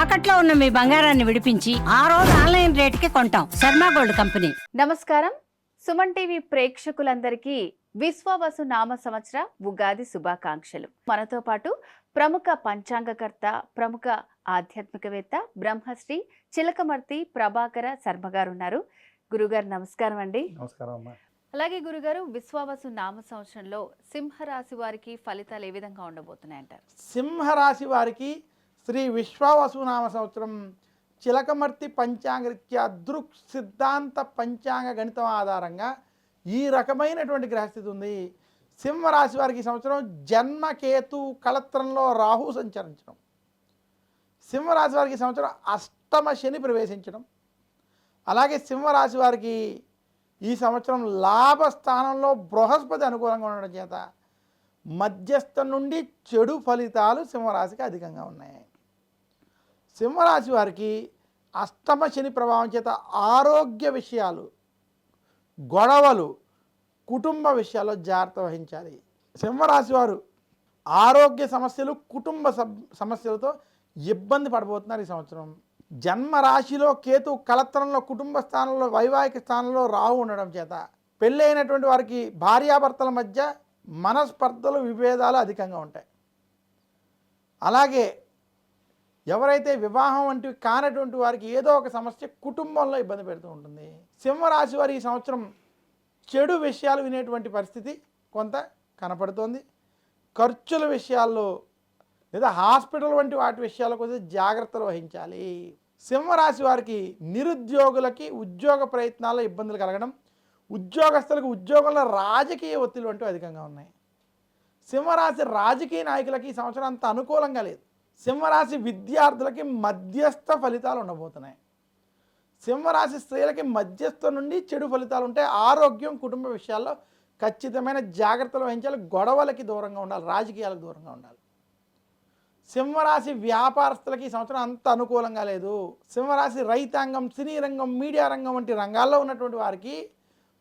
తాకట్లో ఉన్న మీ బంగారాన్ని విడిపించి ఆ రోజు ఆన్లైన్ రేటుకి కొంటాం. Sharma gold company. నమస్కారం. సుమన్ టీవీ ప్రేక్షకులందరికీ విశ్వావసు నామ సంవత్సర ఉగాది శుభాకాంక్షలు. మనతో పాటు ప్రముఖ పంచాంగకర్త, ప్రముఖ ఆధ్యాత్మికవేత్త బ్రహ్మశ్రీ చిలకమర్తి ప్రభాకర శర్మ గారు ఉన్నారు. గురుగారు నమస్కారం అండి. నమస్కారం అమ్మా. అలాగే గురుగారు, విశ్వావసు నామ సంవత్సరంలో సింహరాశి వారికి ఫలితాలు ఏ విధంగా ఉండబోతున్నాయంటారు? సింహరాశి వారికి శ్రీ విశ్వావసునామ సంవత్సరం చిలకమర్తి పంచాంగరీత్యా దృక్ సిద్ధాంత పంచాంగ గణితం ఆధారంగా ఈ రకమైనటువంటి గ్రహస్థితి ఉంది. సింహరాశి వారికి ఈ సంవత్సరం జన్మకేతు కళత్రంలో రాహు సంచరించడం, సింహరాశి వారికి ఈ సంవత్సరం అష్టమ శని ప్రవేశించడం, అలాగే సింహరాశి వారికి ఈ సంవత్సరం లాభస్థానంలో బృహస్పతి అనుకూలంగా ఉండడం చేత మధ్యస్థం నుండి చెడు ఫలితాలు సింహరాశికి అధికంగా ఉన్నాయి. సింహరాశి వారికి అష్టమ శని ప్రభావం చేత ఆరోగ్య విషయాలు, గొడవలు, కుటుంబ విషయాల్లో జాగ్రత్త వహించాలి. సింహరాశి వారు ఆరోగ్య సమస్యలు, కుటుంబ సమస్యలతో ఇబ్బంది పడబోతున్నారు ఈ సంవత్సరం. జన్మరాశిలో కేతు కళత్రంలో కుటుంబ స్థానంలో వైవాహిక స్థానంలో రాహు ఉండడం చేత పెళ్ళి అయినటువంటి వారికి భార్యాభర్తల మధ్య మనస్పర్ధలు, విభేదాలు అధికంగా ఉంటాయి. అలాగే ఎవరైతే వివాహం వంటివి కానటువంటి వారికి ఏదో ఒక సమస్య కుటుంబంలో ఇబ్బంది పెడుతూ ఉంటుంది. సింహరాశి వారి ఈ సంవత్సరం చెడు విషయాలు వినేటువంటి పరిస్థితి కొంత కనపడుతోంది. ఖర్చుల విషయాల్లో లేదా హాస్పిటల్ వంటి వాటి విషయాల్లో కొంచెం జాగ్రత్తలు వహించాలి. సింహరాశి వారికి నిరుద్యోగులకి ఉద్యోగ ప్రయత్నాల్లో ఇబ్బందులు కలగడం, ఉద్యోగస్తులకు ఉద్యోగంలో రాజకీయ ఒత్తిడి వంటివి అధికంగా ఉన్నాయి. సింహరాశి రాజకీయ నాయకులకి ఈ సంవత్సరం అంత అనుకూలంగా లేదు. సింహరాశి విద్యార్థులకి మధ్యస్థ ఫలితాలు ఉండబోతున్నాయి. సింహరాశి స్త్రీలకి మధ్యస్థ నుండి చెడు ఫలితాలు ఉంటాయి. ఆరోగ్యం, కుటుంబ విషయాల్లో ఖచ్చితమైన జాగ్రత్తలు వహించాలి. గొడవలకి దూరంగా ఉండాలి, రాజకీయాలకు దూరంగా ఉండాలి. సింహరాశి వ్యాపారస్తులకి ఈ సంవత్సరం అంత అనుకూలంగా లేదు. సింహరాశి రైతాంగం, సినీ రంగం, మీడియా రంగం వంటి రంగాల్లో ఉన్నటువంటి వారికి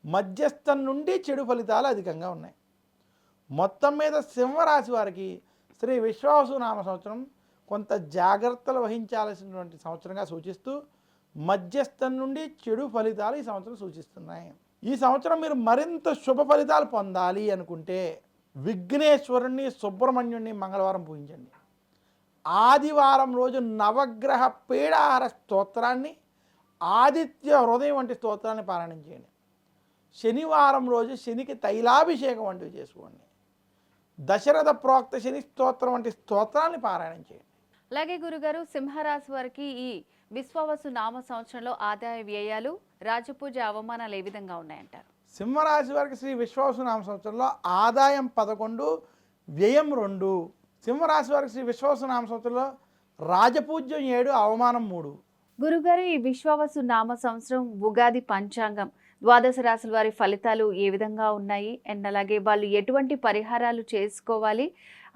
మధ్యస్థం నుండి చెడు ఫలితాలు అధికంగా ఉన్నాయి. మొత్తం మీద సింహరాశి వారికి శ్రీ విశ్వావసునామ సంవత్సరం కొంత జాగ్రత్తలు వహించాల్సినటువంటి సంవత్సరంగా సూచిస్తూ మధ్యస్థం నుండి చెడు ఫలితాలు ఈ సంవత్సరం సూచిస్తున్నాయి. ఈ సంవత్సరం మీరు మరింత శుభ ఫలితాలు పొందాలి అనుకుంటే విఘ్నేశ్వరుణ్ణి, సుబ్రహ్మణ్యుణ్ణి మంగళవారం పూజించండి. ఆదివారం రోజు నవగ్రహ పీడాహార స్తోత్రాన్ని, ఆదిత్య హృదయం వంటి స్తోత్రాన్ని పారాయణం చేయండి. శనివారం రోజు శనికి తైలాభిషేకం వంటివి చేసుకోండి. దశరథ ప్రోక్త శని స్తోత్రం వంటి స్తోత్రాన్ని పారాయణం చేయండి. అలాగే గురుగారు, సింహరాశి వారికి ఈ విశ్వావసు నామ సంవత్సరంలో ఆదాయ వ్యయాలు, రాజపూజ అవమానాలు ఏ విధంగా ఉన్నాయంటారు? సింహరాశి వారికి శ్రీ విశ్వావసునామ సంవత్సరంలో ఆదాయం 11, వ్యయం 2. సింహరాశి వారికి శ్రీ విశ్వావసునామ సంవత్సరంలో రాజపూజ్యం 7, అవమానం 3. గురుగారు, ఈ విశ్వావసు నామ సంవత్సరం ఉగాది పంచాంగం ద్వాదశ రాశుల వారి ఫలితాలు ఏ విధంగా ఉన్నాయి, అండ్ అలాగే వాళ్ళు ఎటువంటి పరిహారాలు చేసుకోవాలి,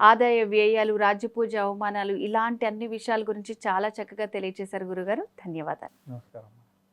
ఆదాయ వ్యయాలు, రాజ్యపూజ అవమానాలు, ఇలాంటి అన్ని విషయాల గురించి చాలా చక్కగా తెలియజేశారు గురుగారు. ధన్యవాదాలు. నమస్కారం.